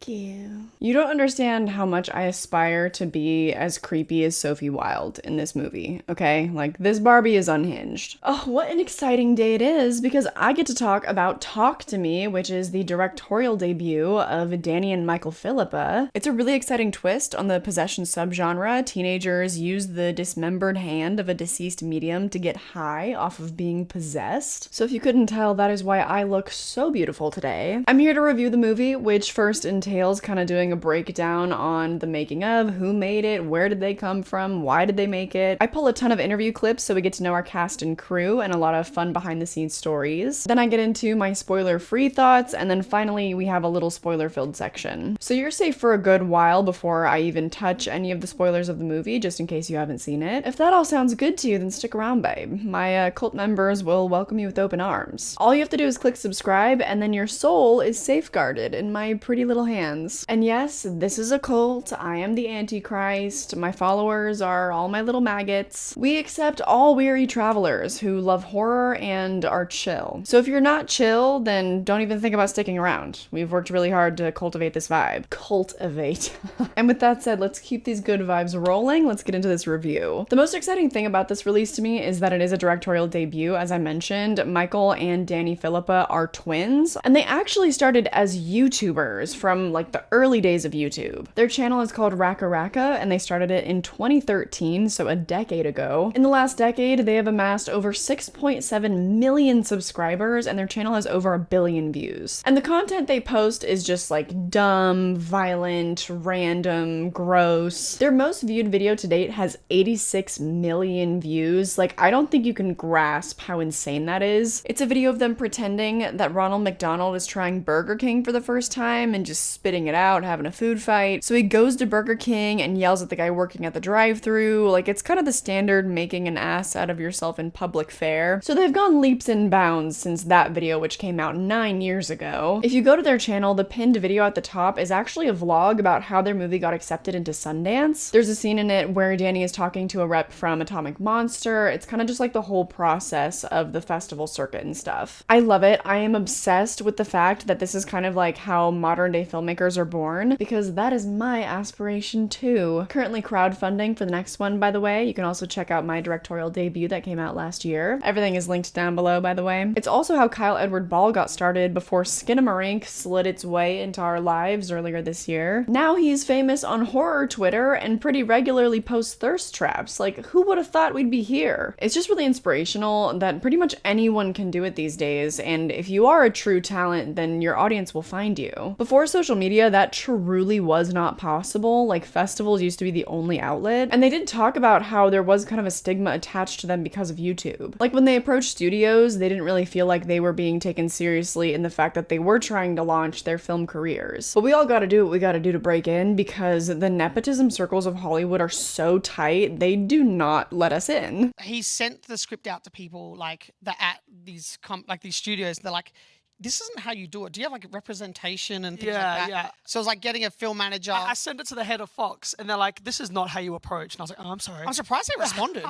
Thank you. You don't understand how much I aspire to be as creepy as Sophie Wilde in this movie, okay? Like, this Barbie is unhinged. Oh, what an exciting day it is, because I get to talk about Talk to Me, which is the directorial debut of Danny and Michael Philippa. It's a really exciting twist on the possession subgenre. Teenagers use the dismembered hand of a deceased medium to get high off of being possessed. So if you couldn't tell, that is why I look so beautiful today. I'm here to review the movie, which first entails kind of doing a breakdown on the making of, who made it, where did they come from, why did they make it. I pull a ton of interview clips so we get to know our cast and crew and a lot of fun behind the scenes stories. Then I get into my spoiler-free thoughts, and then finally we have a little spoiler-filled section. So you're safe for a good while before I even touch any of the spoilers of the movie, just in case you haven't seen it. If that all sounds good to you, then stick around, babe. My cult members will welcome you with open arms. All you have to do is click subscribe, and then your soul is safeguarded in my pretty little hands. And yes, this is a cult. I am the Antichrist. My followers are all my little maggots. We accept all weary travelers who love horror and are chill. So if you're not chill, then don't even think about sticking around. We've worked really hard to cultivate this vibe. Cultivate. And with that said, let's keep these good vibes rolling. Let's get into this review. The most exciting thing about this release to me is that it is a directorial debut. As I mentioned, Michael and Danny Philippa are twins, and they actually started as YouTubers from like the early days of YouTube. Their channel is called Raka Raka, and they started it in 2013, so a decade ago. In the last decade, they have amassed over 6.7 million subscribers, and their channel has over 1 billion views. And the content they post is just like dumb, violent, random, gross. Their most viewed video to date has 86 million views. Like, I don't think you can grasp how insane that is. It's a video of them pretending that Ronald McDonald is trying Burger King for the first time and just spitting it out, having a food fight. So he goes to Burger King and yells at the guy working at the drive-thru. Like, it's kind of the standard making an ass out of yourself in public fare. So they've gone leaps and bounds since that video, which came out 9 years ago. If you go to their channel, the pinned video at the top is actually a vlog about how their movie got accepted into Sundance. There's a scene in it where Danny is talking to a rep from Atomic Monster. It's kind of just like the whole process of the festival circuit and stuff. I love it. I am obsessed with the fact that this is kind of like how modern day filmmakers are born, because that is my aspiration too. Currently crowdfunding for the next one, by the way. You can also check out my directorial debut that came out last year. Everything is linked down below, by the way. It's also how Kyle Edward Ball got started before Skinamarink slid its way into our lives earlier this year. Now he's famous on horror Twitter and pretty regularly posts thirst traps. Like, who would have thought we'd be here? It's just really inspirational that pretty much anyone can do it these days, and if you are a true talent, then your audience will find you. Before social media, that truly was not possible. Like, festivals used to be the only outlet, and they did talk about how there was kind of a stigma attached to them because of YouTube. Like, when they approached studios, they didn't really feel like they were being taken seriously in the fact that they were trying to launch their film careers. But we all gotta do what we gotta do to break in, because the nepotism circles of Hollywood are so tight, they do not let us in. He sent the script out to people like that at these these studios. They're like, this isn't how you do it. Do you have like representation and things like that? Yeah. So it was like getting a film manager. I sent it to the head of Fox, and they're like, this is not how you approach. And I was like, oh, I'm sorry. I'm surprised they responded.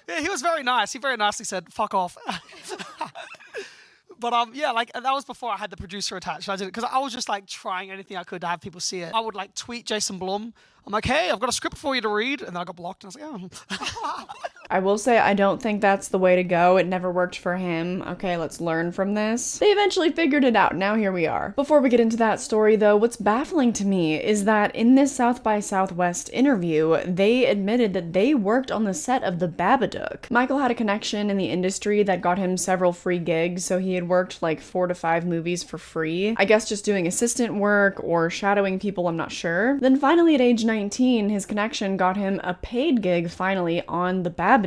Yeah, he was very nice. He very nicely said, fuck off. But yeah, like that was before I had the producer attached. I did it because I was just like trying anything I could to have people see it. I would like tweet Jason Blum. I'm like, hey, I've got a script for you to read. And then I got blocked and I was like, oh. I will say I don't think that's the way to go. It never worked for him. Okay, let's learn from this. They eventually figured it out. Now here we are. Before we get into that story though, what's baffling to me is that in this South by Southwest interview, they admitted that they worked on the set of The Babadook. Michael had a connection in the industry that got him several free gigs, so he had worked like 4 to 5 movies for free. I guess just doing assistant work or shadowing people, I'm not sure. Then finally at age 19, his connection got him a paid gig finally on The Babadook.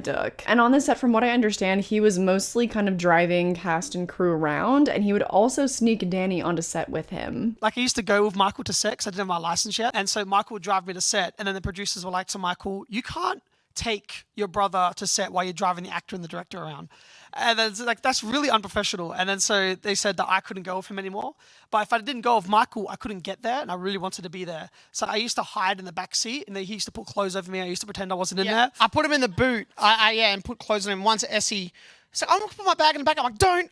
And on the set, from what I understand, he was mostly kind of driving cast and crew around, and he would also sneak Danny onto set with him. Like, I used to go with Michael to set because I didn't have my license yet. And so Michael would drive me to set, and then the producers were like to Michael, you can't take your brother to set while you're driving the actor and the director around. And then it's like, that's really unprofessional. And then so they said that I couldn't go with him anymore. But if I didn't go with Michael, I couldn't get there, and I really wanted to be there. So I used to hide in the back seat, and he used to put clothes over me. I used to pretend I wasn't in there. I put him in the boot, and put clothes on him. Once Essie said, I'm going to put my bag in the back. I'm like, don't.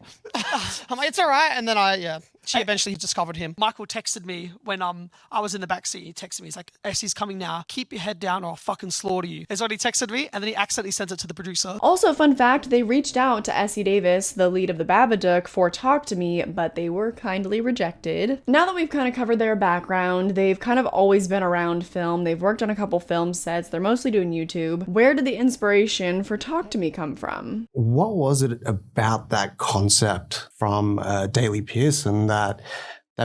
I'm like, it's all right. And then She eventually discovered him. Michael texted me when I was in the backseat. He texted me. He's like, Essie's coming now. Keep your head down or I'll fucking slaughter you. Is what he texted me, and then he accidentally sent it to the producer. Also, fun fact, they reached out to Essie Davis, the lead of the Babadook, for Talk to Me, but they were kindly rejected. Now that we've kind of covered their background, they've kind of always been around film. They've worked on a couple film sets. They're mostly doing YouTube. Where did the inspiration for Talk to Me come from? What was it about that concept from Daley Pearson that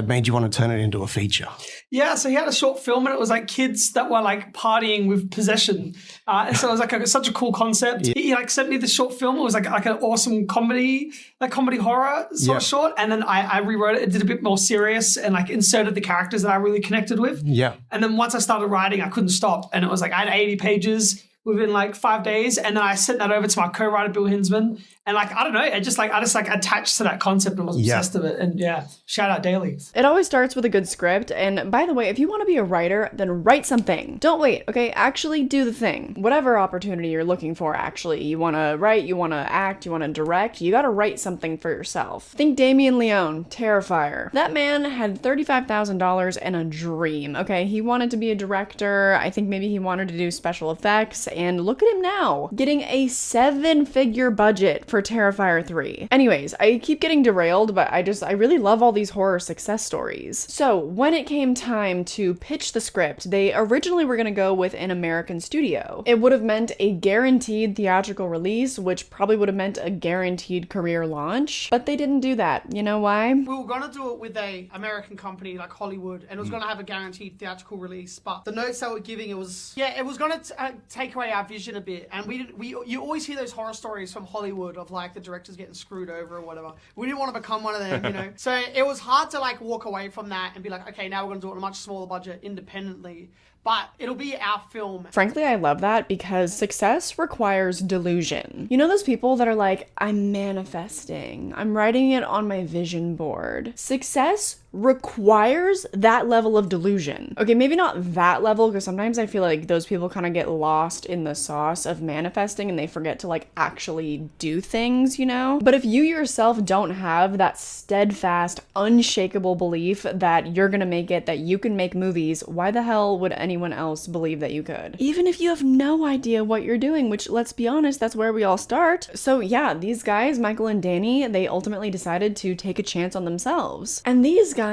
made you want to turn it into a feature? Yeah, so he had a short film and it was like kids that were like partying with possession. And so it was like such a cool concept. Yeah. He like sent me the short film. It was like an awesome comedy, like comedy horror sort of short. And then I rewrote it, did a bit more serious and like inserted the characters that I really connected with. Yeah. And then once I started writing, I couldn't stop. And it was like I had 80 pages within like 5 days. And then I sent that over to my co-writer, Bill Hinsman. And like, I don't know, I just attached to that concept and was obsessed with it. And yeah, shout out Daily. It always starts with a good script. And by the way, if you want to be a writer, then write something. Don't wait, okay? Actually do the thing. Whatever opportunity you're looking for, actually. You want to write, you want to act, you want to direct, you got to write something for yourself. Think Damien Leone, Terrifier. That man had $35,000 and a dream, okay? He wanted to be a director. I think maybe he wanted to do special effects. And look at him now, getting a 7-figure budget for Terrifier 3. Anyways, I keep getting derailed, but I really love all these horror success stories. So when it came time to pitch the script, they originally were going to go with an American studio. It would have meant a guaranteed theatrical release, which probably would have meant a guaranteed career launch, but they didn't do that. You know why? We were going to do it with a American company like Hollywood, and it was going to have a guaranteed theatrical release, but the notes they were giving, it was going to take away our vision a bit. And you always hear those horror stories from Hollywood of like the directors getting screwed over or whatever. We didn't want to become one of them, you know. So it was hard to like walk away from that and be like, okay, now we're going to do it on a much smaller budget independently. But it'll be our film. Frankly, I love that because success requires delusion. You know those people that are like, I'm manifesting, I'm writing it on my vision board. Success requires that level of delusion. Okay, maybe not that level, because sometimes I feel like those people kind of get lost in the sauce of manifesting and they forget to like actually do things, you know? But if you yourself don't have that steadfast, unshakable belief that you're gonna make it, that you can make movies, why the hell would anyone else believe that you could? Even if you have no idea what you're doing, which, let's be honest, that's where we all start. So yeah, these guys, Michael and Danny, they ultimately decided to take a chance on themselves. And these guys,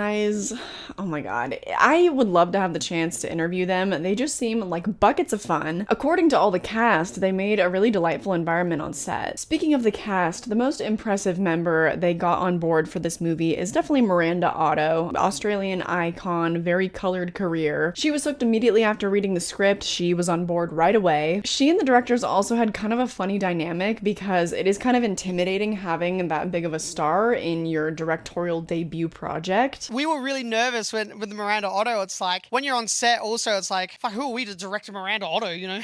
oh my god, I would love to have the chance to interview them. They just seem like buckets of fun. According to all the cast, they made a really delightful environment on set. Speaking of the cast, the most impressive member they got on board for this movie is definitely Miranda Otto, Australian icon, very colored career. She was hooked immediately after reading the script. She was on board right away. She and the directors also had kind of a funny dynamic because it is kind of intimidating having that big of a star in your directorial debut project. We were really nervous with Miranda Otto. It's like, when you're on set also, it's like, fuck, who are we to direct Miranda Otto, you know?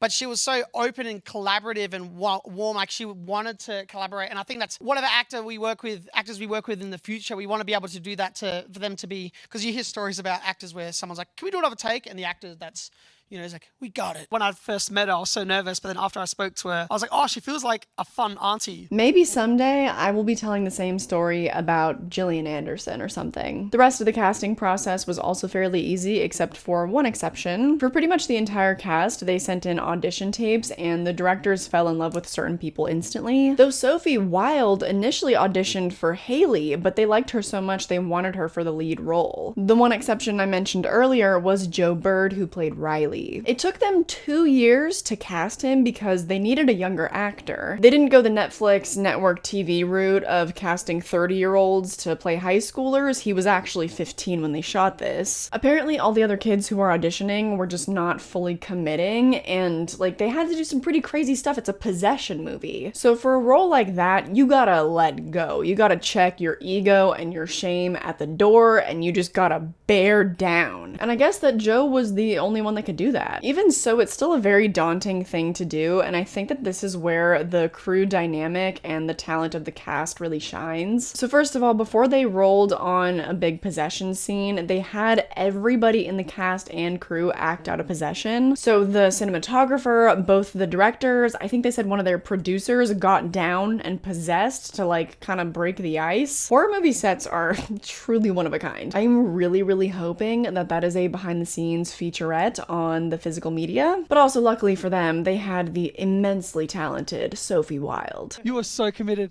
But she was so open and collaborative and warm, like she wanted to collaborate. And I think that's whatever actors we work with in the future, we want to be able to do that for them to be, because you hear stories about actors where someone's like, can we do another take? And the actor that's, you know, he's like, we got it. When I first met her, I was so nervous, but then after I spoke to her, I was like, oh, she feels like a fun auntie. Maybe someday I will be telling the same story about Gillian Anderson or something. The rest of the casting process was also fairly easy, except for one exception. For pretty much the entire cast, they sent in audition tapes, and the directors fell in love with certain people instantly. Though Sophie Wilde initially auditioned for Haley, but they liked her so much they wanted her for the lead role. The one exception I mentioned earlier was Joe Bird, who played Riley. It took them 2 years to cast him because they needed a younger actor. They didn't go the Netflix network TV route of casting 30-year-olds to play high schoolers. He was actually 15 when they shot this. Apparently, all the other kids who were auditioning were just not fully committing, and like they had to do some pretty crazy stuff. It's a possession movie. So for a role like that, you gotta let go. You gotta check your ego and your shame at the door, and you just gotta bear down. And I guess that Joe was the only one that could do do that. Even so, it's still a very daunting thing to do, and I think that this is where the crew dynamic and the talent of the cast really shines. So first of all, before they rolled on a big possession scene, they had everybody in the cast and crew act out a possession. So the cinematographer, both the directors, I think they said one of their producers got down and possessed to like kind of break the ice. Horror movie sets are truly one of a kind. I'm really hoping that that is a behind the scenes featurette on the physical media, but also luckily for them, they had the immensely talented Sophie Wilde. You are so committed.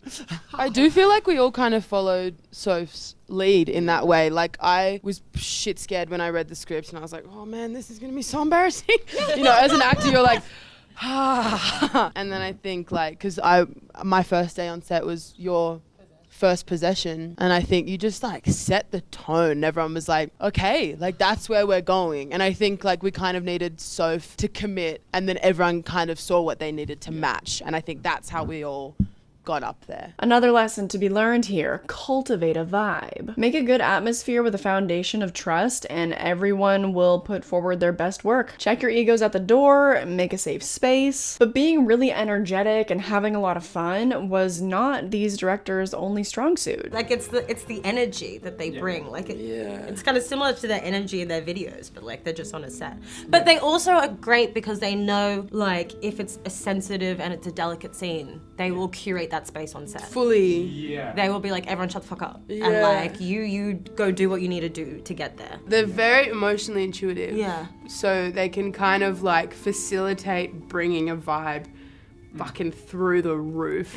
I do feel like we all kind of followed Soph's lead in that way. Like, I was shit scared when I read the script and I was like, oh man, this is gonna be so embarrassing. You know, as an actor, you're like, ah. And then I think like, because my first day on set was your first possession, and I think you just like set the tone. Everyone was like, okay, like that's where we're going. And I think like we kind of needed Soph to commit, and then everyone kind of saw what they needed to match, and I think that's how we all got up there. Another lesson to be learned here: cultivate a vibe. Make a good atmosphere with a foundation of trust, and everyone will put forward their best work. Check your egos at the door, make a safe space. But being really energetic and having a lot of fun was not these directors' only strong suit. Like it's the energy that they bring. Like it's kind of similar to their energy in their videos, but like they're just on a set. But they also are great because they know like if it's a sensitive and it's a delicate scene, they will curate that space on set. Fully. Yeah. They will be like, everyone shut the fuck up. Yeah. And like, you go do what you need to do to get there. They're very emotionally intuitive. Yeah. So they can kind of like facilitate bringing a vibe fucking through the roof.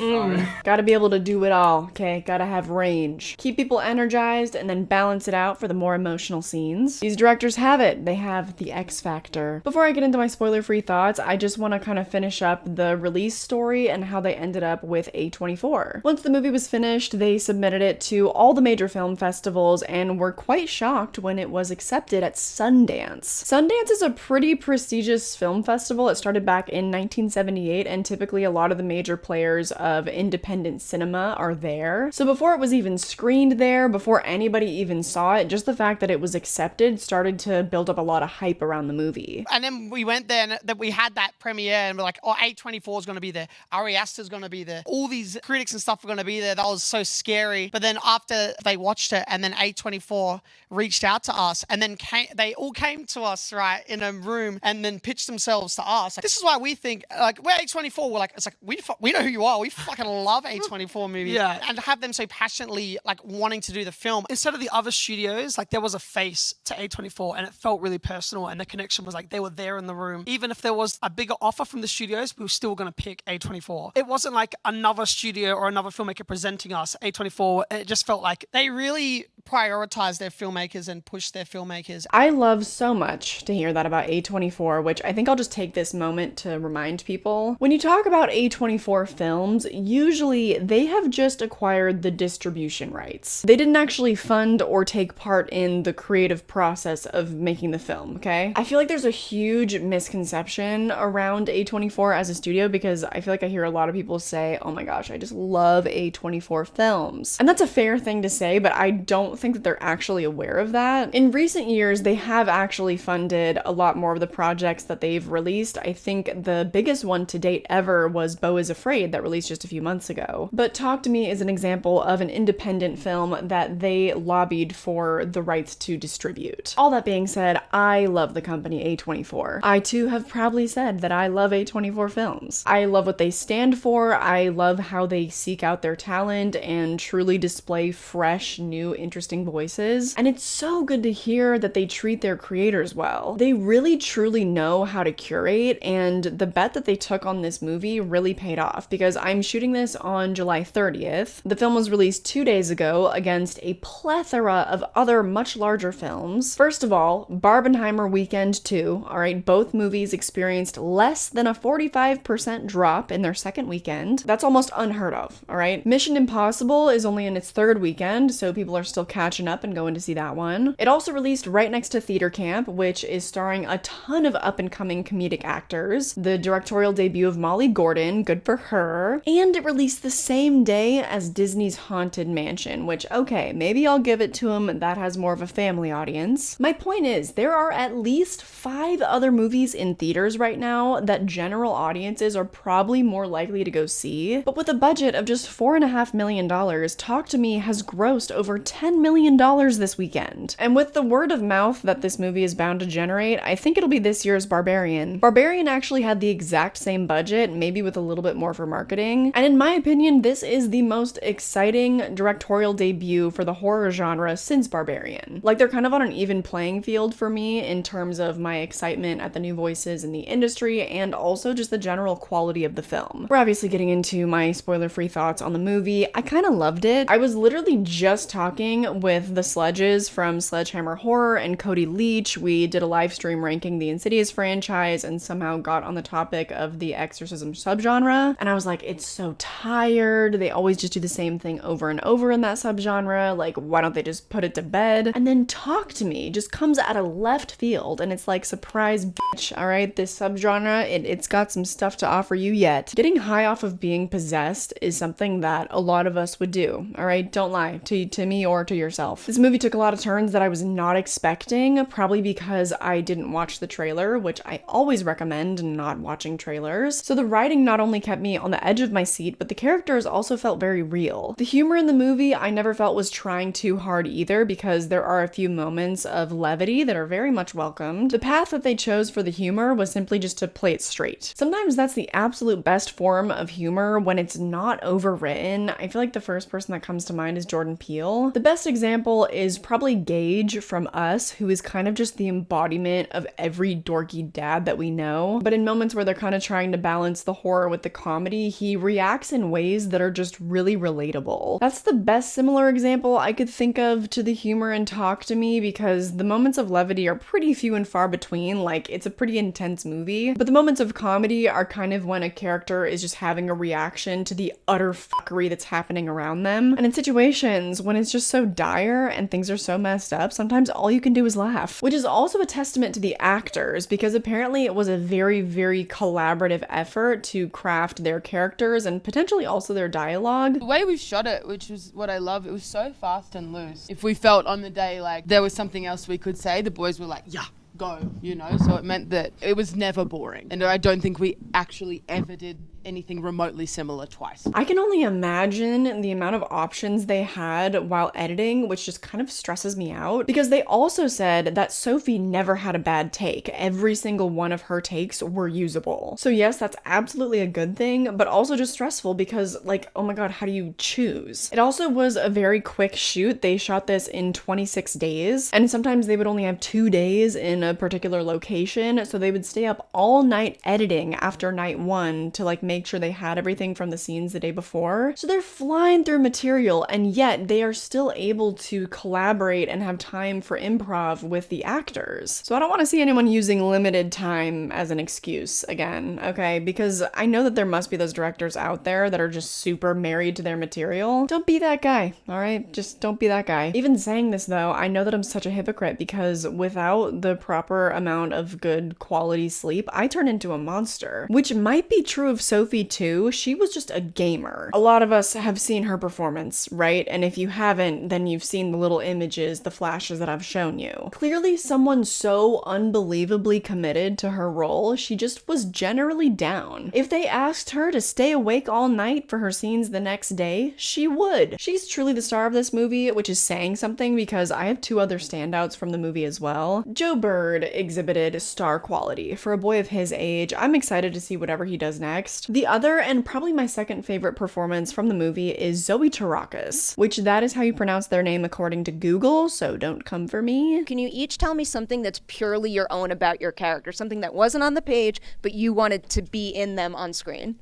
Gotta be able to do it all, okay? Gotta have range. Keep people energized and then balance it out for the more emotional scenes. These directors have it. They have the X factor. Before I get into my spoiler-free thoughts, I just want to kind of finish up the release story and how they ended up with A24. Once the movie was finished, they submitted it to all the major film festivals and were quite shocked when it was accepted at Sundance. Sundance is a pretty prestigious film festival. It started back in 1978, and typically a lot of the major players of independent cinema are there. So before it was even screened there, before anybody even saw it, just the fact that it was accepted started to build up a lot of hype around the movie. And then we went there and that we had that premiere and we're like, oh, A24 is going to be there. Ari Aster's going to be there. All these critics and stuff are going to be there. That was so scary. But then after they watched it and then A24 reached out to us and then they all came to us, right, in a room and then pitched themselves to us. Like, this is why we think, like, we're A24, we're like, it's like, we know who you are. We fucking love A24 movies. Yeah. And to have them so passionately, like, wanting to do the film. Instead of the other studios, like, there was a face to A24 and it felt really personal and the connection was like, they were there in the room. Even if there was a bigger offer from the studios, we were still going to pick A24. It wasn't like another studio or another filmmaker presenting us. A24, it just felt like they really prioritize their filmmakers and push their filmmakers. I love so much to hear that about A24, which I think I'll just take this moment to remind people. When you talk about A24 films, usually they have just acquired the distribution rights. They didn't actually fund or take part in the creative process of making the film, okay? I feel like there's a huge misconception around A24 as a studio because I feel like I hear a lot of people say, oh my gosh, I just love A24 films. And that's a fair thing to say, but I don't think that they're actually aware of that. In recent years, they have actually funded a lot more of the projects that they've released. I think the biggest one to date ever was Beau is Afraid that released just a few months ago. But Talk to Me is an example of an independent film that they lobbied for the rights to distribute. All that being said, I love the company A24. I too have proudly said that I love A24 films. I love what they stand for. I love how they seek out their talent and truly display fresh, new, interesting voices. And it's so good to hear that they treat their creators well. They really truly know how to curate, and the bet that they took on this movie really paid off because I'm shooting this on July 30th. The film was released 2 days ago against a plethora of other much larger films. First of all, Barbenheimer Weekend 2, alright, both movies experienced less than a 45% drop in their second weekend. That's almost unheard of, alright? Mission Impossible is only in its third weekend, so people are still catching up and going to see that one. It also released right next to Theater Camp, which is starring a ton of up-and-coming comedic actors. The directorial debut of Molly Gordon, good for her. And it released the same day as Disney's Haunted Mansion, which, okay, maybe I'll give it to them, that has more of a family audience. My point is, there are at least 5 other movies in theaters right now that general audiences are probably more likely to go see, but with a budget of just $4.5 million, Talk to Me has grossed over $10 million this weekend. And with the word of mouth that this movie is bound to generate, I think it'll be this year's Barbarian. Barbarian actually had the exact same budget, maybe with a little bit more for marketing, and in my opinion, this is the most exciting directorial debut for the horror genre since Barbarian. Like, they're kind of on an even playing field for me in terms of my excitement at the new voices in the industry and also just the general quality of the film. We're obviously getting into my spoiler-free thoughts on the movie. I kind of loved it. I was literally just talking with the Sledges from Sledgehammer Horror and Cody Leach. We did a live stream ranking the Insidious franchise and somehow got on the topic of the exorcism subgenre. And I was like, it's so tired. They always just do the same thing over and over in that subgenre. Like, why don't they just put it to bed? And then Talk to Me just comes out of left field and it's like, surprise bitch, all right? This subgenre, it's got some stuff to offer you yet. Getting high off of being possessed is something that a lot of us would do, all right? Don't lie to me or to yourself. This movie took a lot of turns that I was not expecting, probably because I didn't watch the trailer, which I always recommend not watching trailers. So the writing not only kept me on the edge of my seat, but the characters also felt very real. The humor in the movie I never felt was trying too hard either, because there are a few moments of levity that are very much welcomed. The path that they chose for the humor was simply just to play it straight. Sometimes that's the absolute best form of humor when it's not overwritten. I feel like the first person that comes to mind is Jordan Peele. The best example is probably Gage from Us, who is kind of just the embodiment of every dorky dad that we know. But in moments where they're kind of trying to balance the horror with the comedy, he reacts in ways that are just really relatable. That's the best similar example I could think of to the humor in Talk to Me, because the moments of levity are pretty few and far between. Like, it's a pretty intense movie, but the moments of comedy are kind of when a character is just having a reaction to the utter fuckery that's happening around them. And in situations when it's just so dire and things are so messed up, sometimes all you can do is laugh, which is also a testament to the actors, because apparently it was a very, very collaborative effort to craft their characters and potentially also their dialogue. The way we shot it, which was what I love, it was so fast and loose. If we felt on the day like there was something else we could say, the boys were like, yeah, go, you know? So it meant that it was never boring. And I don't think we actually ever did anything remotely similar twice. I can only imagine the amount of options they had while editing, which just kind of stresses me out, because they also said that Sophie never had a bad take. Every single one of her takes were usable. So yes, that's absolutely a good thing, but also just stressful because, like, oh my god, how do you choose? It also was a very quick shoot. They shot this in 26 days, and sometimes they would only have 2 days in a particular location, so they would stay up all night editing after night 1 to like make sure they had everything from the scenes the day before. So they're flying through material, and yet they are still able to collaborate and have time for improv with the actors. So I don't want to see anyone using limited time as an excuse again, okay? Because I know that there must be those directors out there that are just super married to their material. Don't be that guy, all right? Just don't be that guy. Even saying this though, I know that I'm such a hypocrite, because without the proper amount of good quality sleep, I turn into a monster, which might be true of Sophie too. She was just a gamer. A lot of us have seen her performance, right? And if you haven't, then you've seen the little images, the flashes that I've shown you. Clearly someone so unbelievably committed to her role, she just was generally down. If they asked her to stay awake all night for her scenes the next day, she would. She's truly the star of this movie, which is saying something, because I have 2 other standouts from the movie as well. Joe Bird exhibited star quality. For a boy of his age, I'm excited to see whatever he does next. The other, and probably my second favorite performance from the movie, is Zoe Tarakis, which that is how you pronounce their name according to Google, so don't come for me. Can you each tell me something that's purely your own about your character? Something that wasn't on the page, but you wanted to be in them on screen?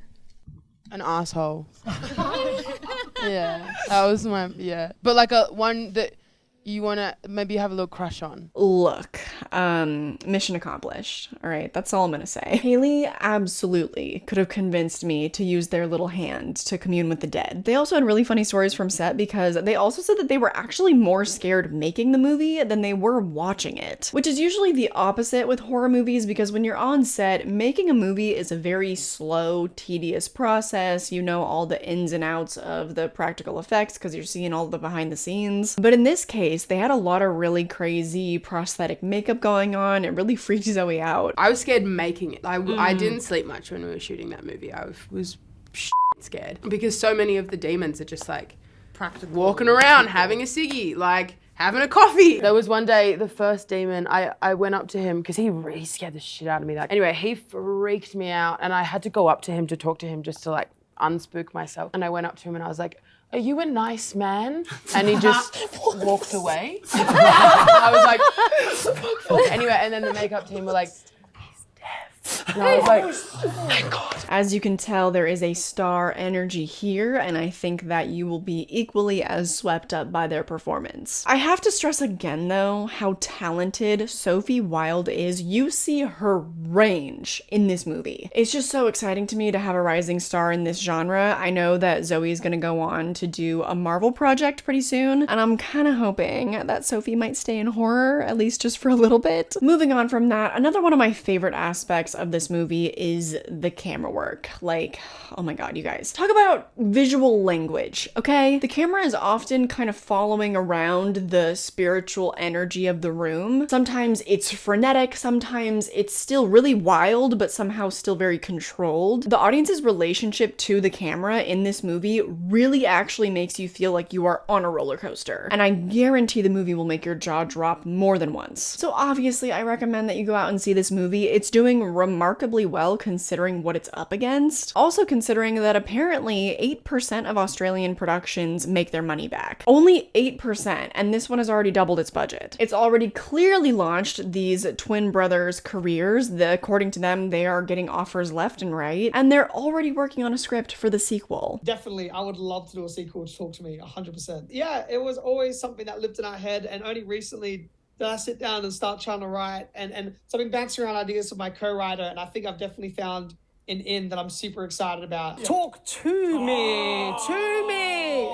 An asshole. Yeah, that was my, yeah. But like one that you want to maybe have a little crush on? Look, mission accomplished. All right, that's all I'm gonna say. Haley absolutely could have convinced me to use their little hand to commune with the dead. They also had really funny stories from set because they also said that they were actually more scared making the movie than they were watching it, which is usually the opposite with horror movies because when you're on set, making a movie is a very slow, tedious process. You know all the ins and outs of the practical effects because you're seeing all the behind the scenes. But in this case, they had a lot of really crazy prosthetic makeup going on. It really freaked Zoe out. I was scared making it. I didn't sleep much when we were shooting that movie. I was scared because so many of the demons are just like Practical. walking around having a ciggy, like having a coffee. There was one day, the first demon, I went up to him because he really scared the shit out of me. Like, anyway, he freaked me out and I had to go up to him to talk to him just to like unspook myself. And I went up to him and I was like, "Are you a nice man?" And he just walked away. I was like, anyway, and then the makeup team were like, "He's deaf." And I was like, "Thank God." As you can tell, there is a star energy here, and I think that you will be equally as swept up by their performance. I have to stress again, though, how talented Sophie Wilde is. You see her range in this movie. It's just so exciting to me to have a rising star in this genre. I know that Zoe is going to go on to do a Marvel project pretty soon, and I'm kind of hoping that Sophie might stay in horror, at least just for a little bit. Moving on from that, another one of my favorite aspects of this movie is the camera work. Like, oh my god, you guys. Talk about visual language, okay? The camera is often kind of following around the spiritual energy of the room. Sometimes it's frenetic, sometimes it's still really wild, but somehow still very controlled. The audience's relationship to the camera in this movie really actually makes you feel like you are on a roller coaster. And I guarantee the movie will make your jaw drop more than once. So obviously, I recommend that you go out and see this movie. It's doing remarkably well considering what it's up against. Also considering that apparently 8% of Australian productions make their money back. Only 8%, and this one has already doubled its budget. It's already clearly launched these twin brothers' careers. According to them, they are getting offers left and right, and they're already working on a script for the sequel. Definitely, I would love to do a sequel to Talk to Me, 100%. Yeah, it was always something that lived in our head, and only recently did I sit down and start trying to write, and so I've been bouncing around ideas with my co-writer, and I think I've definitely found an end that I'm super excited about. Yeah. Talk to me, to me.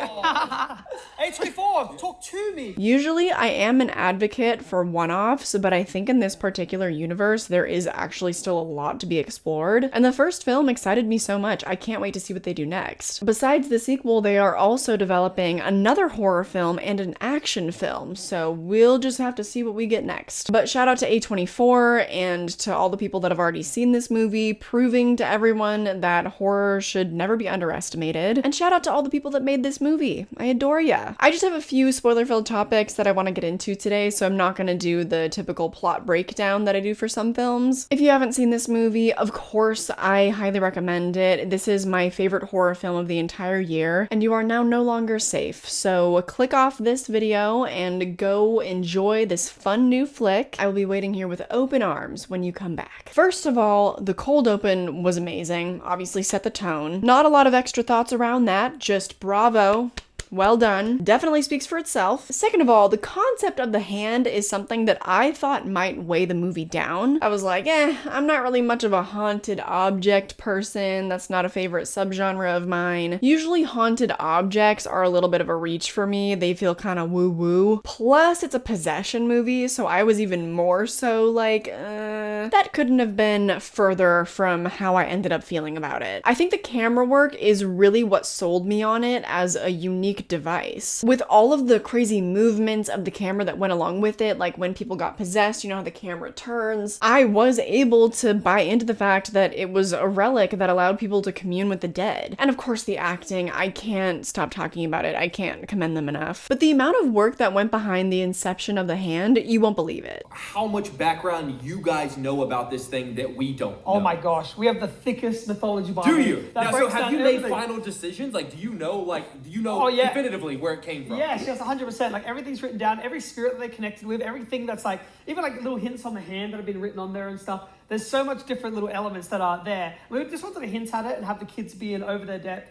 A24, talk to me. Usually I am an advocate for one-offs, but I think in this particular universe, there is actually still a lot to be explored. And the first film excited me so much. I can't wait to see what they do next. Besides the sequel, they are also developing another horror film and an action film. So we'll just have to see what we get next. But shout out to A24 and to all the people that have already seen this movie, proving to everyone that horror should never be underestimated. And shout out to all the people that made this movie. I adore ya. I just have a few spoiler-filled topics that I want to get into today, so I'm not going to do the typical plot breakdown that I do for some films. If you haven't seen this movie, of course, I highly recommend it. This is my favorite horror film of the entire year, and you are now no longer safe. So click off this video and go enjoy this fun new flick. I will be waiting here with open arms when you come back. First of all, the cold open was amazing. Obviously set the tone. Not a lot of extra thoughts around that, just bravo. Well done. Definitely speaks for itself. Second of all, the concept of the hand is something that I thought might weigh the movie down. I was like, I'm not really much of a haunted object person. That's not a favorite subgenre of mine. Usually haunted objects are a little bit of a reach for me. They feel kind of woo-woo. Plus, it's a possession movie, so I was even more so like, that couldn't have been further from how I ended up feeling about it. I think the camera work is really what sold me on it as a unique device. With all of the crazy movements of the camera that went along with it, like when people got possessed, you know how the camera turns, I was able to buy into the fact that it was a relic that allowed people to commune with the dead. And of course the acting, I can't stop talking about it. I can't commend them enough. But the amount of work that went behind the inception of the hand, you won't believe it. How much background you guys know about this thing that we don't know? Oh my gosh, we have the thickest mythology behind Do it. you? Now, so have you made final decisions? Like, do you know Oh, yeah. definitively where it came from? Yes, 100%. Like, everything's written down, every spirit that they connected with, everything that's like, even like little hints on the hand that have been written on there and stuff. There's so much different little elements that are there. We just wanted to hint at it and have the kids be in over their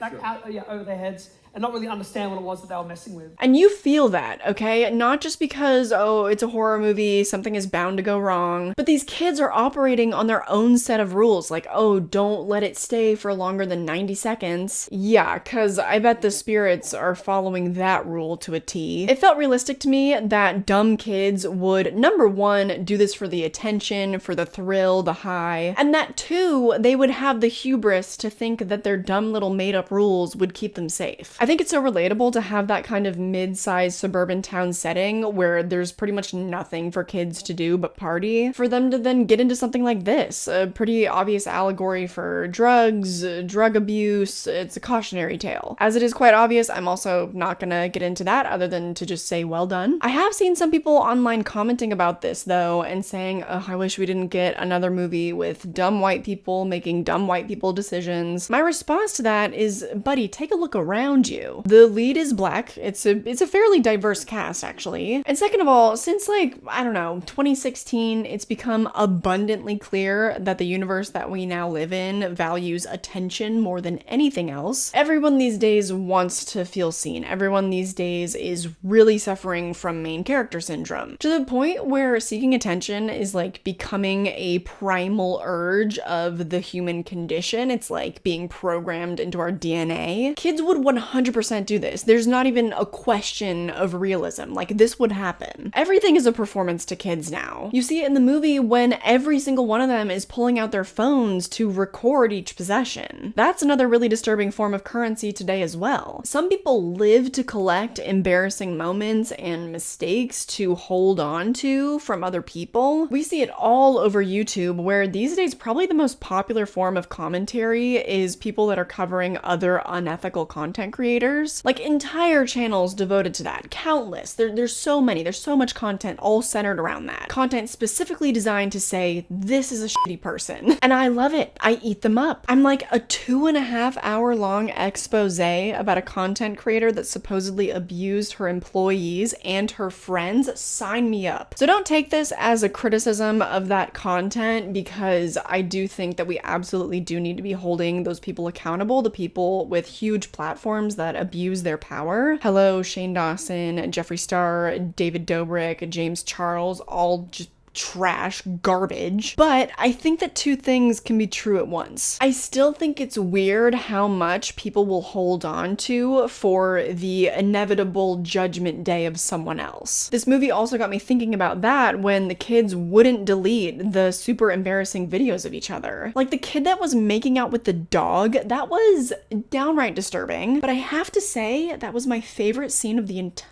over their heads and not really understand what it was that they were messing with. And you feel that, okay? Not just because, oh, it's a horror movie, something is bound to go wrong, but these kids are operating on their own set of rules, like, oh, don't let it stay for longer than 90 seconds. Yeah, because I bet the spirits are following that rule to a T. It felt realistic to me that dumb kids would, number one, do this for the attention, for the thrill, the high, and that two, they would have the hubris to think that their dumb little made-up rules would keep them safe. I think it's so relatable to have that kind of mid-sized suburban town setting where there's pretty much nothing for kids to do but party, for them to then get into something like this, a pretty obvious allegory for drugs, drug abuse. It's a cautionary tale. As it is quite obvious, I'm also not gonna get into that other than to just say well done. I have seen some people online commenting about this though and saying, oh, I wish we didn't get another movie with dumb white people making dumb white people decisions. My response to that is, buddy, take a look around you. The lead is black. It's a fairly diverse cast, actually. And second of all, since like, I don't know, 2016, it's become abundantly clear that the universe that we now live in values attention more than anything else. Everyone these days wants to feel seen. Everyone these days is really suffering from main character syndrome, to the point where seeking attention is like becoming a primal urge of the human condition. It's like being programmed into our DNA. Kids would 100% do this. There's not even a question of realism. Like, this would happen. Everything is a performance to kids now. You see it in the movie when every single one of them is pulling out their phones to record each possession. That's another really disturbing form of currency today as well. Some people live to collect embarrassing moments and mistakes to hold on to from other people. We see it all over YouTube, where these days probably the most popular form of commentary is people that are covering other unethical content creators. Like, entire channels devoted to that. Countless. There's so many. There's so much content all centered around that. Content specifically designed to say, this is a shitty person. And I love it. I eat them up. I'm like a 2.5 hour long expose about a content creator that supposedly abused her employees and her friends. Sign me up. So don't take this as a criticism of that content, because I do think that we absolutely do need to be holding those people accountable, the people with huge platforms that abuse their power. Hello, Shane Dawson, Jeffree Star, David Dobrik, James Charles, all just trash garbage. But I think that two things can be true at once. I still think it's weird how much people will hold on to for the inevitable judgment day of someone else. This movie also got me thinking about that when the kids wouldn't delete the super embarrassing videos of each other. Like the kid that was making out with the dog, that was downright disturbing. But I have to say, that was my favorite scene of the entire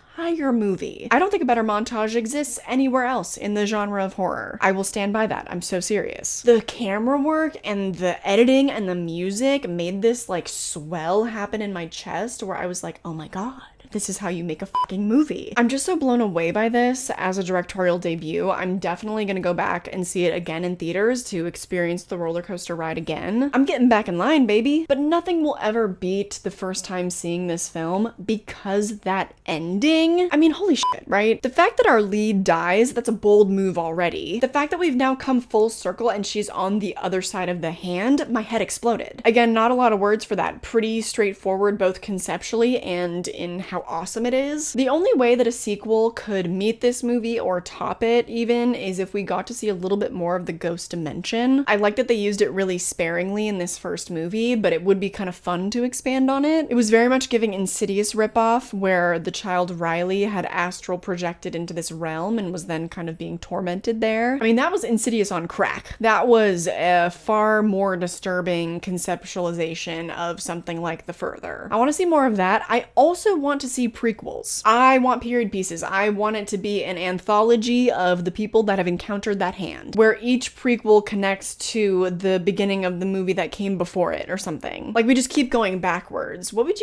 movie. I don't think a better montage exists anywhere else in the genre of horror. I will stand by that. I'm so serious. The camera work and the editing and the music made this like swell happen in my chest where I was like, oh my god. This is how you make a fucking movie. I'm just so blown away by this as a directorial debut. I'm definitely gonna go back and see it again in theaters to experience the roller coaster ride again. I'm getting back in line, baby. But nothing will ever beat the first time seeing this film, because that ending, I mean, holy shit, right? The fact that our lead dies, that's a bold move already. The fact that we've now come full circle and she's on the other side of the hand, my head exploded. Again, not a lot of words for that. Pretty straightforward, both conceptually and in how awesome it is. The only way that a sequel could meet this movie or top it even is if we got to see a little bit more of the ghost dimension. I like that they used it really sparingly in this first movie, but it would be kind of fun to expand on it. It was very much giving Insidious ripoff, where the child Riley had astral projected into this realm and was then kind of being tormented there. I mean, that was Insidious on crack. That was a far more disturbing conceptualization of something like The Further. I want to see more of that. I also want to see prequels. I want period pieces. I want it to be an anthology of the people that have encountered that hand, where each prequel connects to the beginning of the movie that came before it or something. Like, we just keep going backwards. What would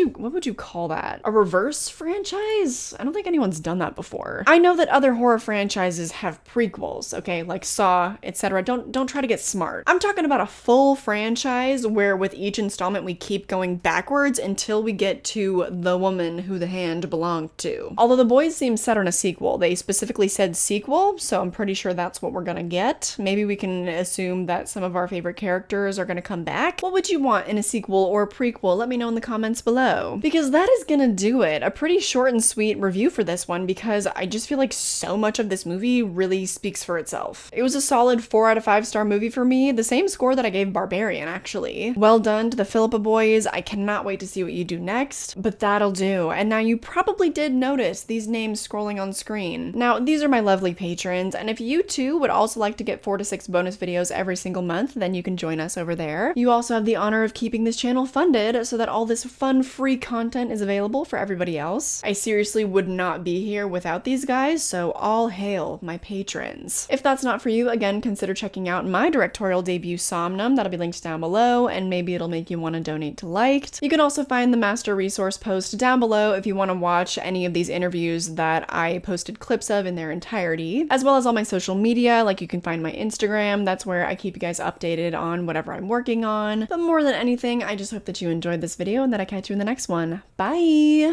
you call that? A reverse franchise? I don't think anyone's done that before. I know that other horror franchises have prequels, okay, like Saw, etc. Don't try to get smart. I'm talking about a full franchise where with each installment we keep going backwards until we get to the woman who the hand belonged to. Although the boys seem set on a sequel. They specifically said sequel, so I'm pretty sure that's what we're gonna get. Maybe we can assume that some of our favorite characters are gonna come back. What would you want in a sequel or a prequel? Let me know in the comments below. Because that is gonna do it. A pretty short and sweet review for this one because I just feel like so much of this movie really speaks for itself. It was a solid 4 out of 5 star movie for me, the same score that I gave Barbarian actually. Well done to the Philippou boys. I cannot wait to see what you do next, but that'll do. And now you probably did notice these names scrolling on screen. Now these are my lovely patrons, and if you too would also like to get 4 to 6 bonus videos every single month, then you can join us over there. You also have the honor of keeping this channel funded so that all this fun free content is available for everybody else. I seriously would not be here without these guys, so all hail my patrons. If that's not for you, again, consider checking out my directorial debut Somnum. That'll be linked down below, and maybe it'll make you want to donate to Liked. You can also find the master resource post down below if you want to watch any of these interviews that I posted clips of in their entirety, as well as all my social media. Like, you can find my Instagram. That's where I keep you guys updated on whatever I'm working on. But more than anything, I just hope that you enjoyed this video and that I catch you in the next one. Bye!